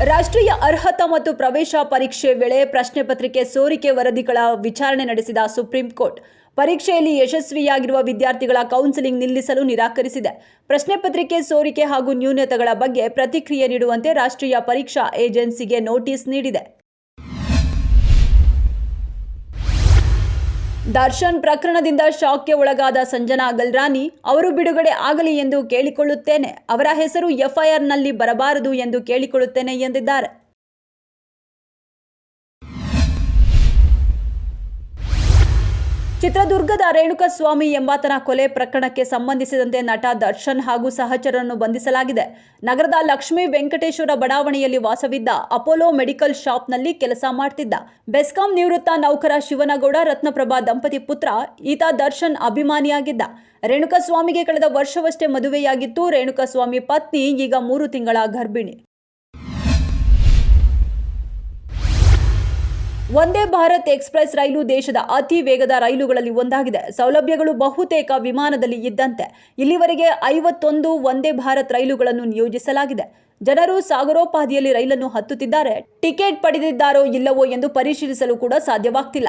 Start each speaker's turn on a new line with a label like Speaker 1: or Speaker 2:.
Speaker 1: ರಾಷ್ಟ್ರೀಯ ಅರ್ಹತಾ ಮತ್ತು ಪ್ರವೇಶ ಪರೀಕ್ಷೆ ವೇಳೆ ಪ್ರಶ್ನೆ ಪತ್ರಿಕೆ ಸೋರಿಕೆ ವರದಿಗಳ ವಿಚಾರಣೆ ನಡೆಸಿದ ಸುಪ್ರೀಂ ಕೋರ್ಟ್ ಪರೀಕ್ಷೆಯಲ್ಲಿ ಯಶಸ್ವಿಯಾಗಿರುವ ವಿದ್ಯಾರ್ಥಿಗಳ ಕೌನ್ಸೆಲಿಂಗ್ ನಿಲ್ಲಿಸಲು ನಿರಾಕರಿಸಿದೆ. ಪ್ರಶ್ನೆ ಪತ್ರಿಕೆ ಸೋರಿಕೆ ಹಾಗೂ ನ್ಯೂನತೆಗಳ ಬಗ್ಗೆ ಪ್ರತಿಕ್ರಿಯೆ ನೀಡುವಂತೆ ರಾಷ್ಟ್ರೀಯ ಪರೀಕ್ಷಾ ಏಜೆನ್ಸಿಗೆ ನೋಟಿಸ್ ನೀಡಿದೆ. ದರ್ಶನ್ ಪ್ರಕರಣದಿಂದ ಶಾಕ್ಗೆ ಒಳಗಾದ ಸಂಜನಾ ಗಲ್ರಾನಿ ಅವರು ಬಿಡುಗಡೆ ಆಗಲಿ ಎಂದು ಕೇಳಿಕೊಳ್ಳುತ್ತೇನೆ. ಅವರ ಹೆಸರು ಎಫ್ಐಆರ್ನಲ್ಲಿ ಬರಬಾರದು ಎಂದು ಕೇಳಿಕೊಳ್ಳುತ್ತೇನೆ ಎಂದಿದ್ದಾರೆ. ಚಿತ್ರದುರ್ಗದ ರೇಣುಕಸ್ವಾಮಿ ಎಂಬಾತನ ಕೊಲೆ ಪ್ರಕರಣಕ್ಕೆ ಸಂಬಂಧಿಸಿದಂತೆ ನಟ ದರ್ಶನ್ ಹಾಗೂ ಸಹಚರರನ್ನು ಬಂಧಿಸಲಾಗಿದೆ. ನಗರದ ಲಕ್ಷ್ಮೀ ವೆಂಕಟೇಶ್ವರ ಬಡಾವಣೆಯಲ್ಲಿ ವಾಸವಿದ್ದ ಅಪೋಲೋ ಮೆಡಿಕಲ್ ಶಾಪ್ನಲ್ಲಿ ಕೆಲಸ ಮಾಡ್ತಿದ್ದ ಬೆಸ್ಕಾಂ ನಿವೃತ್ತ ನೌಕರ ಶಿವನಗೌಡ ರತ್ನಪ್ರಭಾ ದಂಪತಿ ಪುತ್ರ ಈತ ದರ್ಶನ್ ಅಭಿಮಾನಿಯಾಗಿದ್ದ. ರೇಣುಕಸ್ವಾಮಿಗೆ ಕಳೆದ ವರ್ಷವಷ್ಟೇ ಮದುವೆಯಾಗಿತ್ತು. ರೇಣುಕಸ್ವಾಮಿ ಪತ್ನಿ ಈಗ 3 ತಿಂಗಳ ಗರ್ಭಿಣಿ. ವಂದೇ ಭಾರತ್ ಎಕ್ಸ್‌ಪ್ರೆಸ್ ರೈಲು ದೇಶದ ಅತಿ ವೇಗದ ರೈಲುಗಳಲ್ಲಿ ಒಂದಾಗಿದೆ. ಸೌಲಭ್ಯಗಳು ಬಹುತೇಕ ವಿಮಾನದಲ್ಲಿ ಇದ್ದಂತೆ. ಇಲ್ಲಿವರೆಗೆ 51 ವಂದೇ ಭಾರತ್ ರೈಲುಗಳನ್ನು ನಿಯೋಜಿಸಲಾಗಿದೆ. ಜನರು ಸಾಗರೋಪಾದಿಯಲ್ಲಿ ರೈಲನ್ನು ಹತ್ತುತ್ತಿದ್ದಾರೆ. ಟಿಕೆಟ್ ಪಡೆದಿದ್ದಾರೋ ಇಲ್ಲವೋ ಎಂದು ಪರಿಶೀಲಿಸಲು ಕೂಡ ಸಾಧ್ಯವಾಗ್ತಿಲ್ಲ.